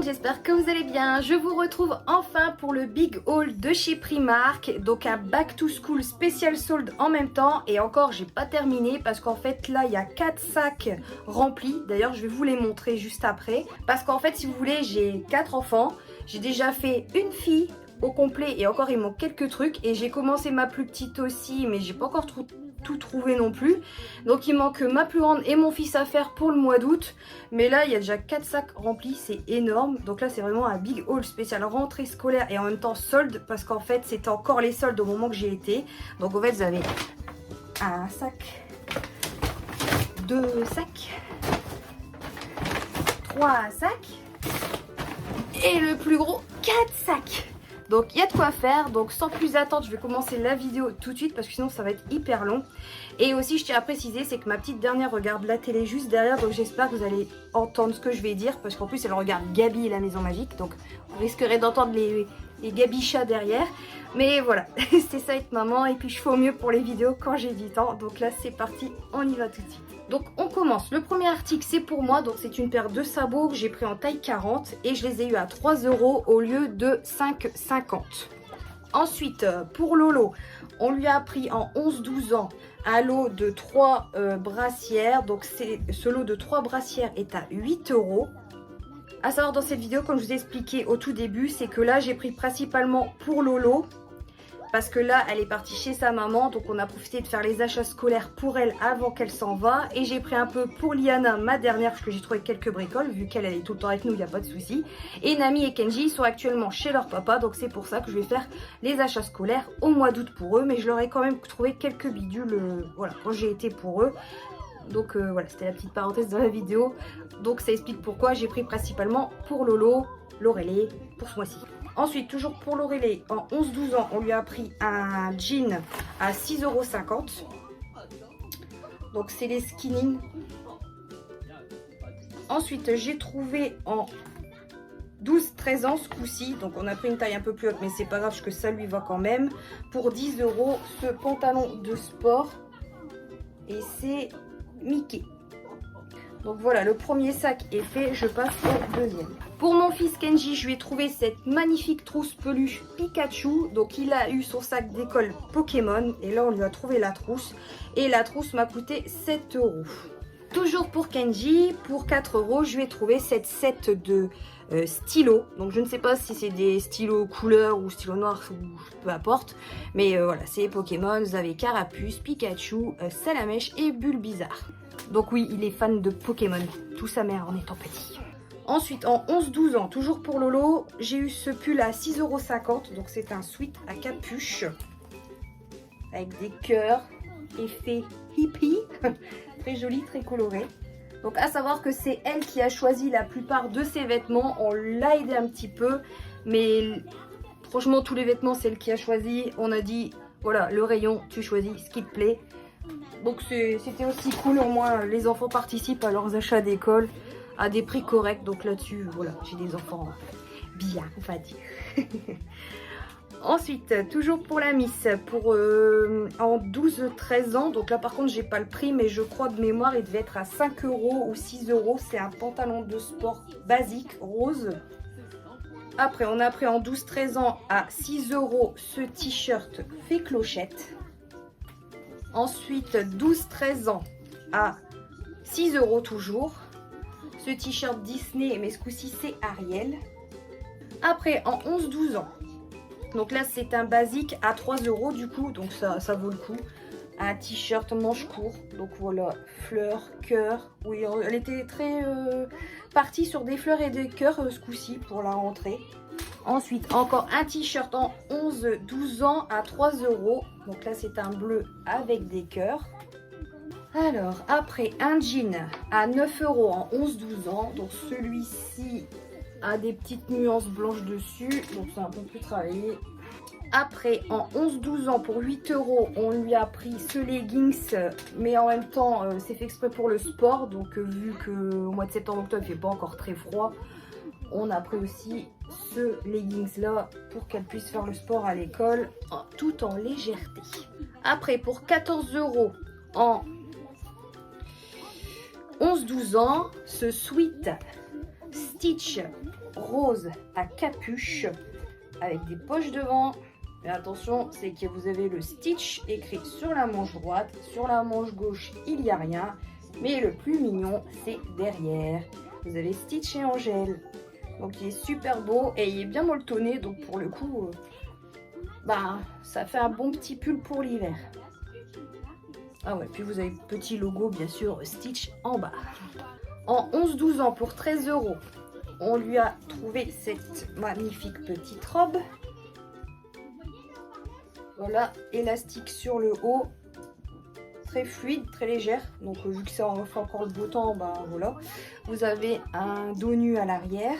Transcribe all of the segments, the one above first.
j'espère que vous allez bien. Je vous retrouve enfin pour le big haul de chez Primark. Donc un back to school spécial solde en même temps. Et encore j'ai pas terminé parce qu'en fait là il y a 4 sacs remplis. D'ailleurs je vais vous les montrer juste après. Parce qu'en fait si vous voulez j'ai 4 enfants. J'ai déjà fait une fille au complet et encore il manque quelques trucs. Et j'ai commencé ma plus petite aussi mais j'ai pas encore tout trouvé non plus. Donc il manque ma plus grande et mon fils à faire pour le mois d'août. Mais là il y a déjà 4 sacs remplis, c'est énorme. Donc là c'est vraiment un big haul spécial rentrée scolaire et en même temps solde. Parce qu'en fait c'était encore les soldes au moment que j'y étais. Donc en fait vous avez un sac, 2 sacs, 3 sacs et le plus gros 4 sacs. Donc il y a de quoi faire, donc sans plus attendre je vais commencer la vidéo tout de suite parce que sinon ça va être hyper long. Et aussi je tiens à préciser c'est que ma petite dernière regarde la télé juste derrière, donc j'espère que vous allez entendre ce que je vais dire parce qu'en plus elle regarde Gabi et la maison magique, donc vous risquerez d'entendre les gabichats derrière. Mais voilà, c'est ça être maman et puis je fais au mieux pour les vidéos quand j'ai du temps. Donc là c'est parti, on y va tout de suite. Donc on commence, le premier article c'est pour moi, donc c'est une paire de sabots que j'ai pris en taille 40 et je les ai eu à 3 € au lieu de 5,50. Ensuite pour Lolo, on lui a pris en 11-12 ans un lot de 3 brassières, donc ce lot de 3 brassières est à 8 €. À savoir dans cette vidéo, comme je vous ai expliqué au tout début, c'est que là j'ai pris principalement pour Lolo. Parce que là, elle est partie chez sa maman, donc on a profité de faire les achats scolaires pour elle avant qu'elle s'en va. Et j'ai pris un peu pour Liana, ma dernière, parce que j'ai trouvé quelques bricoles, vu qu'elle est tout le temps avec nous, il n'y a pas de souci. Et Nami et Kenji sont actuellement chez leur papa, donc c'est pour ça que je vais faire les achats scolaires au mois d'août pour eux. Mais je leur ai quand même trouvé quelques bidules, voilà, quand j'ai été pour eux. Donc voilà, c'était la petite parenthèse dans la vidéo. Donc ça explique pourquoi j'ai pris principalement pour Lolo, Lorelai, pour ce mois-ci. Ensuite, toujours pour Lorelai, en 11-12 ans, on lui a pris un jean à 6,50 €. Donc, c'est les skinning. Ensuite, j'ai trouvé en 12-13 ans ce coup-ci. Donc, on a pris une taille un peu plus haute, mais c'est pas grave parce que ça lui va quand même. Pour 10 € ce pantalon de sport. Et c'est Mickey. Donc voilà, le premier sac est fait, je passe au deuxième. Pour mon fils Kenji, je lui ai trouvé cette magnifique trousse peluche Pikachu. Donc il a eu son sac d'école Pokémon et là on lui a trouvé la trousse. Et la trousse m'a coûté 7 €. Toujours pour Kenji, pour 4 €, je lui ai trouvé cette set de stylos. Donc je ne sais pas si c'est des stylos couleur ou stylos noirs ou peu importe. Mais voilà, c'est Pokémon, vous avez Carapuce, Pikachu, Salamèche et Bulbizarre. Donc oui, il est fan de Pokémon, tout sa mère en étant petit. Ensuite, en 11-12 ans, toujours pour Lolo, j'ai eu ce pull à 6,50 €. Donc c'est un sweat à capuche avec des cœurs, effet hippie, très joli, très coloré. Donc à savoir que c'est elle qui a choisi la plupart de ses vêtements. On l'a aidé un petit peu, mais franchement tous les vêtements c'est elle qui a choisi. On a dit voilà, le rayon, tu choisis ce qui te plaît. Donc c'était aussi cool, au moins les enfants participent à leurs achats d'école à des prix corrects. Donc là-dessus, voilà, j'ai des enfants bien, on va dire. Ensuite, toujours pour la Miss, pour en 12-13 ans. Donc là par contre, j'ai pas le prix, mais je crois de mémoire, il devait être à 5 € ou 6 €. C'est un pantalon de sport basique, rose. Après, on a pris en 12-13 ans à 6 € ce t-shirt fait clochette. Ensuite, 12-13 ans à 6 € toujours. Ce t-shirt Disney, mais ce coup-ci c'est Ariel. Après, en 11-12 ans. Donc là, c'est un basique à 3 € du coup. Donc ça vaut le coup. Un t-shirt manche court. Donc voilà, fleurs, cœur. Oui, elle était très partie sur des fleurs et des cœurs ce coup-ci pour la rentrée. Ensuite, encore un t-shirt en 11-12 ans à 3 €. Donc là, c'est un bleu avec des cœurs. Alors, après, un jean à 9 € en 11-12 ans. Donc celui-ci a des petites nuances blanches dessus. Donc c'est un peu plus travaillé. Après, en 11-12 ans, pour 8 €, on lui a pris ce leggings. Mais en même temps, c'est fait exprès pour le sport. Donc vu qu'au mois de septembre-octobre, il ne fait pas encore très froid, on a pris aussi ce leggings là pour qu'elle puisse faire le sport à l'école tout en légèreté. Après, pour 14 € en 11-12 ans, ce sweat Stitch rose à capuche avec des poches devant. Mais attention, c'est que vous avez le stitch écrit sur la manche droite. Sur la manche gauche, il n'y a rien. Mais le plus mignon, c'est derrière. Vous avez Stitch et Angèle. Donc il est super beau et il est bien molletonné. Donc pour le coup, ça fait un bon petit pull pour l'hiver. Ah ouais, puis vous avez le petit logo, bien sûr, Stitch en bas. En 11-12 ans, pour 13 €, on lui a trouvé cette magnifique petite robe. Voilà, élastique sur le haut. Très fluide, très légère. Donc vu que ça fait encore le beau temps, voilà. Vous avez un dos nu à l'arrière.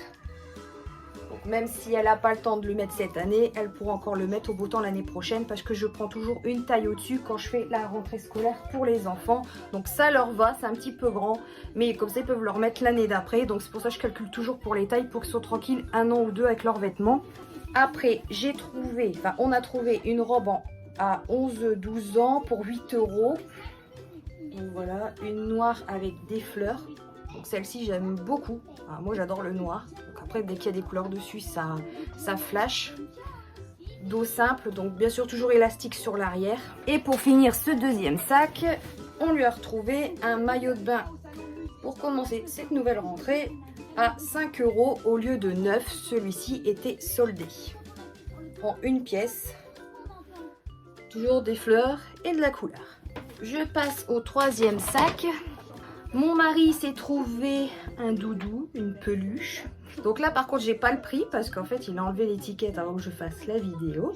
Donc même si elle n'a pas le temps de le mettre cette année, elle pourra encore le mettre au beau temps l'année prochaine parce que je prends toujours une taille au-dessus quand je fais la rentrée scolaire pour les enfants. Donc ça leur va, c'est un petit peu grand, mais comme ça ils peuvent le remettre l'année d'après. Donc c'est pour ça que je calcule toujours pour les tailles pour qu'ils soient tranquilles 1 an ou 2 avec leurs vêtements. Après on a trouvé une robe à 11-12 ans pour 8 €. Donc voilà, une noire avec des fleurs. Donc celle-ci j'aime beaucoup. Alors, moi j'adore le noir. Donc après dès qu'il y a des couleurs dessus ça flash. Dos simple, donc bien sûr toujours élastique sur l'arrière. Et pour finir ce deuxième sac, on lui a retrouvé un maillot de bain pour commencer cette nouvelle rentrée à 5 € au lieu de 9. Celui-ci était soldé en une pièce. Toujours des fleurs et de la couleur. Je passe au troisième sac. Mon mari s'est trouvé un doudou, une peluche. Donc là par contre j'ai pas le prix parce qu'en fait il a enlevé l'étiquette avant que je fasse la vidéo.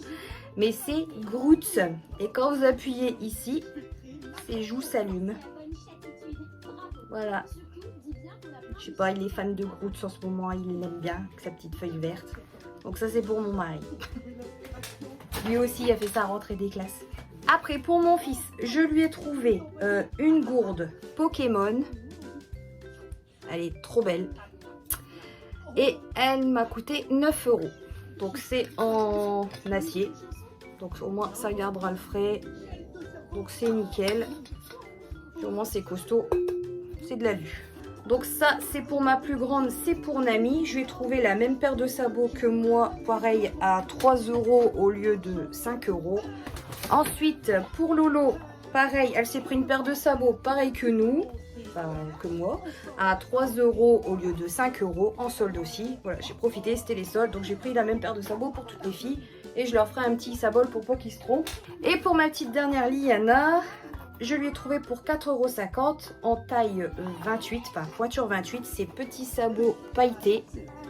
Mais c'est Groot. Et quand vous appuyez ici, ses joues s'allument. Voilà. Je sais pas, il est fan de Groot en ce moment, il l'aime bien avec sa petite feuille verte. Donc ça c'est pour mon mari. Lui aussi a fait sa rentrée des classes. Après pour mon fils, je lui ai trouvé une gourde Pokémon. Elle est trop belle. Et elle m'a coûté 9 €. Donc c'est en acier. Donc au moins ça gardera le frais. Donc c'est nickel. Puis, au moins c'est costaud. C'est de l'alu. Donc ça c'est pour ma plus grande, c'est pour Nami. Je lui ai trouvé la même paire de sabots que moi. Pareil à 3 € au lieu de 5 €. Ensuite pour Lolo, pareil, elle s'est pris une paire de sabots pareil que nous. Que moi, à 3 € au lieu de 5 € en solde aussi. Voilà, j'ai profité, c'était les soldes, donc j'ai pris la même paire de sabots pour toutes les filles et je leur ferai un petit sabot pour pas qu'ils se trompent. Et pour ma petite dernière Liana, je lui ai trouvé pour 4,50 € en taille 28, enfin pointure 28, ces petits sabots pailletés.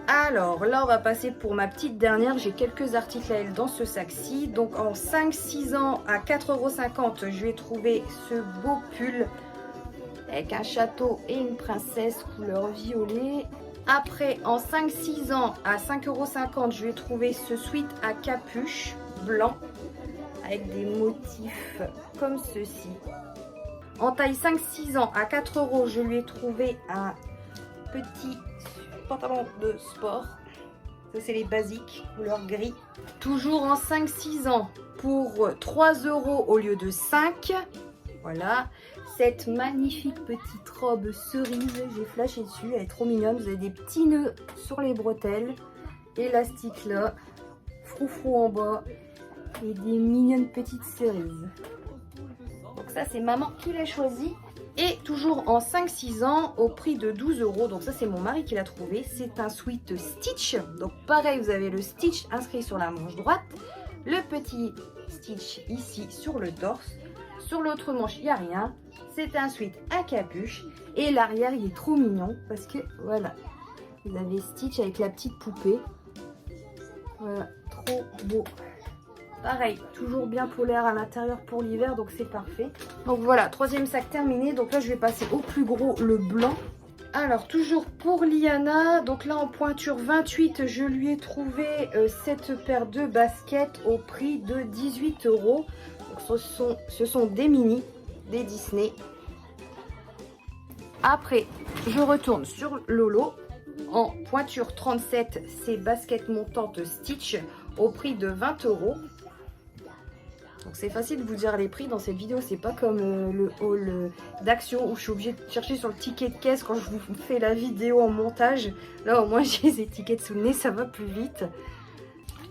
Alors là on va passer pour ma petite dernière, j'ai quelques articles à elle dans ce sac-ci. Donc en 5-6 ans à 4,50 €, je lui ai trouvé ce beau pull avec un château et une princesse couleur violet. Après, en 5-6 ans, à 5,50 €, je vais trouver ce sweat à capuche blanc avec des motifs comme ceci. En taille 5-6 ans, à 4 €, je lui ai trouvé un petit pantalon de sport. Ça, c'est les basiques, couleur gris. Toujours en 5-6 ans, pour 3 € au lieu de 5. Voilà. Cette magnifique petite robe cerise, j'ai flashé dessus, elle est trop mignonne. Vous avez des petits nœuds sur les bretelles, élastique là, froufrou en bas et des mignonnes petites cerises. Donc ça c'est maman qui l'a choisi. Et toujours en 5-6 ans au prix de 12 €. Donc ça c'est mon mari qui l'a trouvé. C'est un sweat Stitch. Donc pareil, vous avez le Stitch inscrit sur la manche droite, le petit Stitch ici sur le torse. Sur l'autre manche il n'y a rien. C'est un sweat à capuche et l'arrière il est trop mignon parce que voilà, vous avez Stitch avec la petite poupée. Voilà, trop beau. Pareil, toujours bien polaire à l'intérieur pour l'hiver, donc c'est parfait. Donc voilà, troisième sac terminé. Donc là je vais passer au plus gros, le blanc. Alors toujours pour Liana, donc là en pointure 28, je lui ai trouvé cette paire de baskets au prix de 18 €. Donc ce sont des mini, des Disney. Après, je retourne sur Lolo. En pointure 37, ces baskets montantes Stitch au prix de 20 €. Donc c'est facile de vous dire les prix dans cette vidéo, c'est pas comme le haul d'Action où je suis obligée de chercher sur le ticket de caisse quand je vous fais la vidéo en montage. Là au moins j'ai les étiquettes sous le nez, ça va plus vite.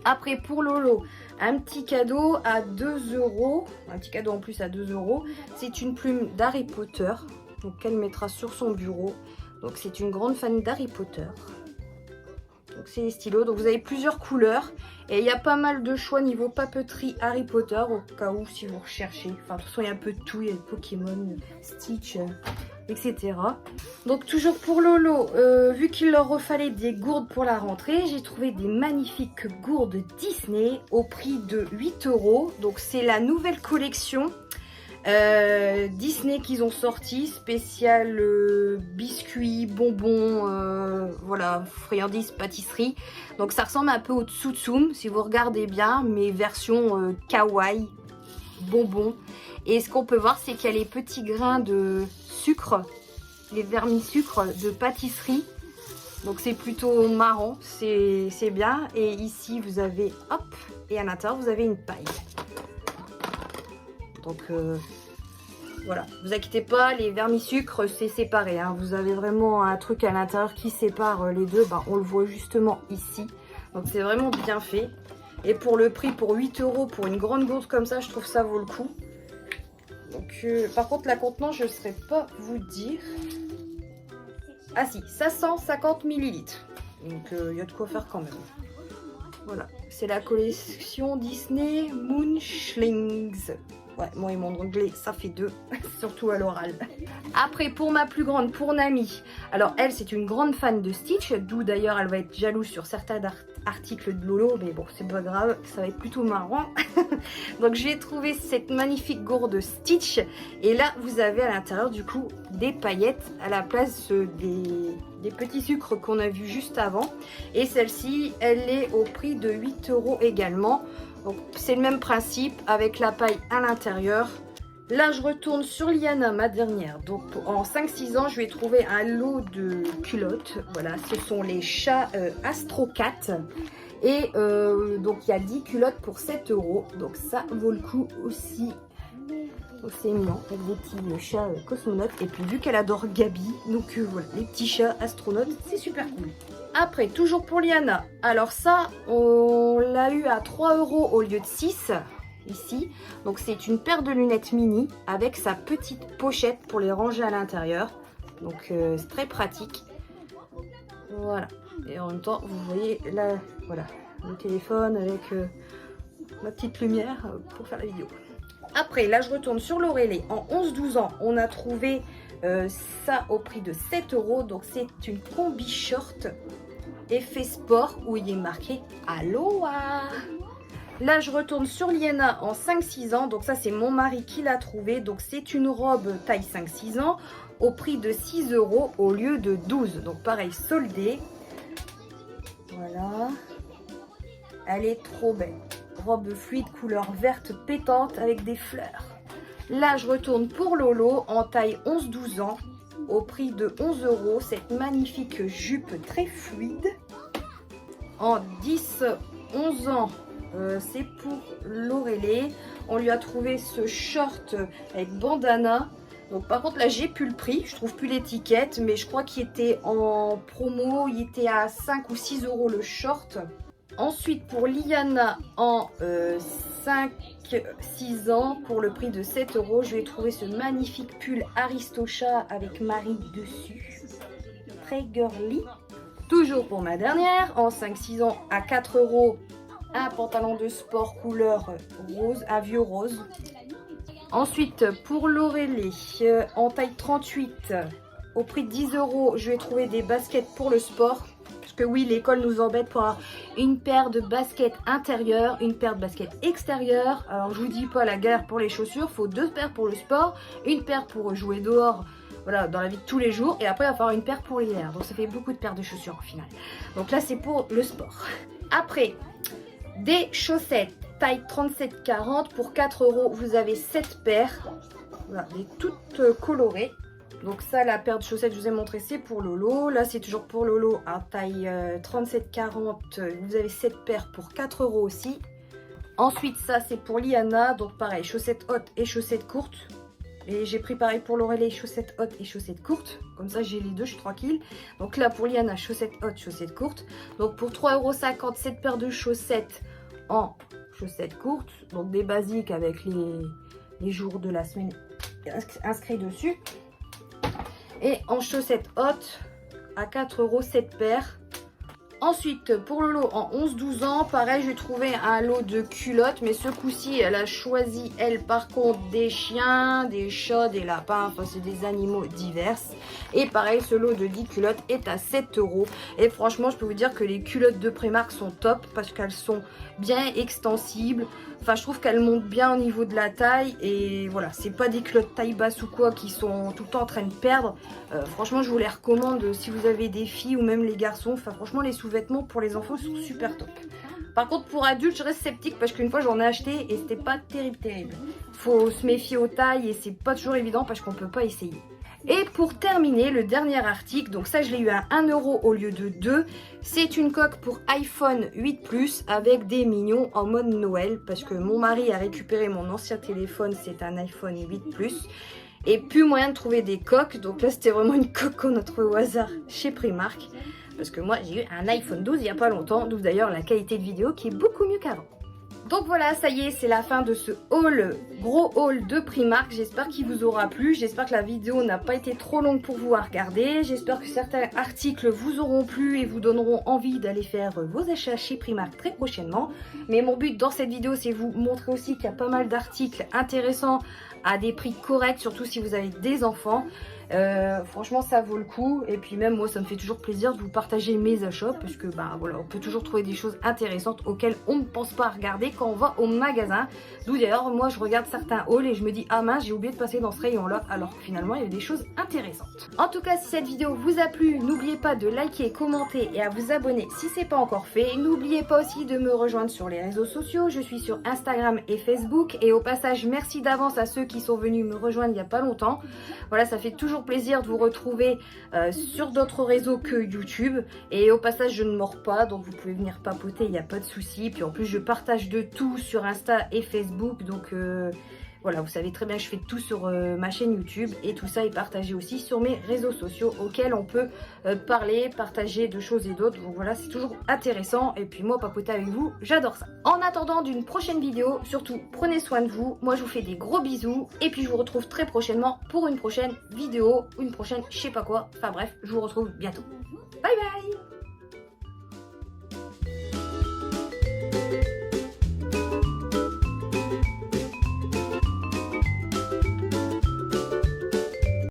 Après pour Lolo, un petit cadeau à 2 €, un petit cadeau en plus à 2 €. C'est une plume d'Harry Potter, donc qu'elle mettra sur son bureau. Donc c'est une grande fan d'Harry Potter. Donc c'est les stylos, donc vous avez plusieurs couleurs et il y a pas mal de choix niveau papeterie Harry Potter au cas où si vous recherchez. Enfin de toute façon il y a un peu de tout, il y a Pokémon, Stitch, etc. Donc toujours pour Lolo, vu qu'il leur refallait des gourdes pour la rentrée, j'ai trouvé des magnifiques gourdes Disney au prix de 8 €. Donc c'est la nouvelle collection Disney qu'ils ont sorti, spécial biscuits, bonbons, voilà, friandises, pâtisserie. Donc ça ressemble un peu au Tsum si vous regardez bien, mais version kawaii, bonbons. Et ce qu'on peut voir, c'est qu'il y a les petits grains de sucre, les vermis-sucre de pâtisserie. Donc c'est plutôt marrant, c'est bien. Et ici vous avez, hop, et à l'intérieur vous avez une paille. Donc voilà, vous inquiétez pas, les vermis-sucre c'est séparé, hein. Vous avez vraiment un truc à l'intérieur qui sépare les deux, on le voit justement ici. Donc c'est vraiment bien fait. Et pour le prix, pour 8 € pour une grande gourde comme ça, je trouve ça vaut le coup. Donc par contre la contenance je ne saurais pas vous dire. Ah si, 550 ml. Donc il y a de quoi faire quand même. Voilà, c'est la collection Disney Moonschlings. Ouais, moi et mon anglais, ça fait 2, surtout à l'oral. Après, pour ma plus grande, pour Nami. Alors, elle, c'est une grande fan de Stitch, d'où d'ailleurs, elle va être jalouse sur certains articles de Lolo. Mais bon, c'est pas grave, ça va être plutôt marrant. Donc, j'ai trouvé cette magnifique gourde Stitch. Et là, vous avez à l'intérieur, du coup, des paillettes à la place des petits sucres qu'on a vus juste avant. Et celle-ci, elle est au prix de 8 € également. Donc c'est le même principe avec la paille à l'intérieur. Là je retourne sur Liana, ma dernière. Donc en 5-6 ans je vais trouver un lot de culottes. Voilà, ce sont les chats Astro Cat. Et donc il y a 10 culottes pour 7 €. Donc ça vaut le coup aussi. Donc c'est mignon avec des petits chats cosmonautes. Et puis vu qu'elle adore Gabi, donc voilà, les petits chats astronautes, c'est super cool. Après, toujours pour Liana. Alors ça, on l'a eu à 3 € au lieu de 6 ici. Donc c'est une paire de lunettes mini avec sa petite pochette pour les ranger à l'intérieur. Donc c'est très pratique. Voilà. Et en même temps, vous voyez là, voilà, le téléphone avec ma petite lumière pour faire la vidéo. Après, là je retourne sur l'Aurélie. En 11-12 ans, on a trouvé ça au prix de 7 €. Donc c'est une combi short effet sport où il est marqué Aloha. Là je retourne sur Liana en 5-6 ans. Donc ça c'est mon mari qui l'a trouvé. Donc c'est une robe taille 5-6 ans au prix de 6 € au lieu de 12. Donc pareil, soldé. Voilà. Elle est trop belle. Robe fluide couleur verte pétante avec des fleurs. Là je retourne pour Lolo en taille 11-12 ans au prix de 11 €. Cette magnifique jupe très fluide. En 10-11 ans, c'est pour l'Aurélie. On lui a trouvé ce short avec bandana. Donc par contre là j'ai plus le prix, je trouve plus l'étiquette, mais je crois qu'il était en promo, il était à 5 ou 6 € le short. Ensuite pour Liana en 5-6 ans, pour le prix de 7 €, je vais trouver ce magnifique pull Aristocha avec Marie dessus. Très girly. Toujours pour ma dernière, en 5-6 ans à 4 €, un pantalon de sport couleur rose, un vieux rose. Ensuite pour l'Aurélie, en taille 38, au prix de 10 €, je vais trouver des baskets pour le sport. Parce que oui, l'école nous embête pour avoir une paire de baskets intérieures, une paire de baskets extérieures. Alors je vous dis pas la galère pour les chaussures, il faut 2 paires pour le sport, une paire pour jouer dehors, voilà, dans la vie de tous les jours, et après il va falloir une paire pour l'hiver. Donc ça fait beaucoup de paires de chaussures au final. Donc là c'est pour le sport. Après, des chaussettes taille 37-40 pour 4 €, vous avez 7 paires. Voilà, des toutes colorées. Donc ça, la paire de chaussettes, je vous ai montré, c'est pour Lolo. Là, c'est toujours pour Lolo, en taille 37-40. Vous avez 7 paires pour 4 € aussi. Ensuite, ça c'est pour Liana, donc pareil, chaussettes hautes et chaussettes courtes. Et j'ai pris pareil pour l'Aurélie, chaussettes hautes et chaussettes courtes. Comme ça, j'ai les deux, je suis tranquille. Donc là, pour Liana, chaussettes hautes, chaussettes courtes. Donc pour 3,50 €, 7 paires de chaussettes en chaussettes courtes. Donc des basiques avec les jours de la semaine inscrits dessus. Et en chaussettes hautes, à 4 € 7 paires. Ensuite, pour le lot en 11-12 ans, pareil, j'ai trouvé un lot de culottes. Mais ce coup-ci, elle a choisi, elle, par contre, des chiens, des chats, des lapins. Enfin, c'est des animaux divers. Et pareil, ce lot de 10 culottes est à 7 €. Et franchement, je peux vous dire que les culottes de Primark sont top parce qu'elles sont bien extensibles. Enfin, je trouve qu'elles montent bien au niveau de la taille. Et voilà, c'est pas des culottes taille basse ou quoi qui sont tout le temps en train de perdre. Franchement, je vous les recommande si vous avez des filles ou même les garçons. Enfin, franchement, les sous-vêtements pour les enfants sont super top. Par contre, pour adultes, je reste sceptique parce qu'une fois, j'en ai acheté et c'était pas terrible. Faut se méfier aux tailles et c'est pas toujours évident parce qu'on peut pas essayer. Et pour terminer, le dernier article, donc ça je l'ai eu à 1 € au lieu de 2. C'est une coque pour iPhone 8 Plus avec des mignons en mode Noël. Parce que mon mari a récupéré mon ancien téléphone, c'est un iPhone 8 Plus. Et plus moyen de trouver des coques. Donc là c'était vraiment une coque qu'on a trouvée au hasard chez Primark. Parce que moi j'ai eu un iPhone 12 il n'y a pas longtemps. D'où d'ailleurs la qualité de vidéo qui est beaucoup mieux qu'avant. Donc voilà, ça y est, c'est la fin de ce haul, gros haul de Primark. J'espère qu'il vous aura plu. J'espère que la vidéo n'a pas été trop longue pour vous à regarder. J'espère que certains articles vous auront plu et vous donneront envie d'aller faire vos achats chez Primark très prochainement. Mais mon but dans cette vidéo, c'est vous montrer aussi qu'il y a pas mal d'articles intéressants à des prix corrects, surtout si vous avez des enfants. Franchement ça vaut le coup et puis même moi ça me fait toujours plaisir de vous partager mes achats parce que bah voilà, on peut toujours trouver des choses intéressantes auxquelles on ne pense pas à regarder quand on va au magasin. D'où d'ailleurs moi je regarde certains hauls et je me dis ah mince, j'ai oublié de passer dans ce rayon là, alors que finalement il y a des choses intéressantes. En tout cas, si cette vidéo vous a plu, n'oubliez pas de liker, commenter et à vous abonner si c'est pas encore fait. N'oubliez pas aussi de me rejoindre sur les réseaux sociaux, je suis sur Instagram et Facebook. Et au passage, merci d'avance à ceux qui sont venus me rejoindre il n'y a pas longtemps. Voilà, ça fait toujours plaisir de vous retrouver sur d'autres réseaux que YouTube. Et au passage, je ne mords pas, donc vous pouvez venir papoter, il n'y a pas de souci. Puis en plus, je partage de tout sur Insta et Facebook, donc voilà, vous savez très bien que je fais tout sur ma chaîne YouTube et tout ça est partagé aussi sur mes réseaux sociaux auxquels on peut parler, partager de choses et d'autres. Donc voilà, c'est toujours intéressant et puis moi, papoter avec vous, j'adore ça. En attendant d'une prochaine vidéo, surtout prenez soin de vous. Moi, je vous fais des gros bisous et puis je vous retrouve très prochainement pour une prochaine vidéo ou une prochaine je sais pas quoi. Enfin bref, je vous retrouve bientôt. Bye bye!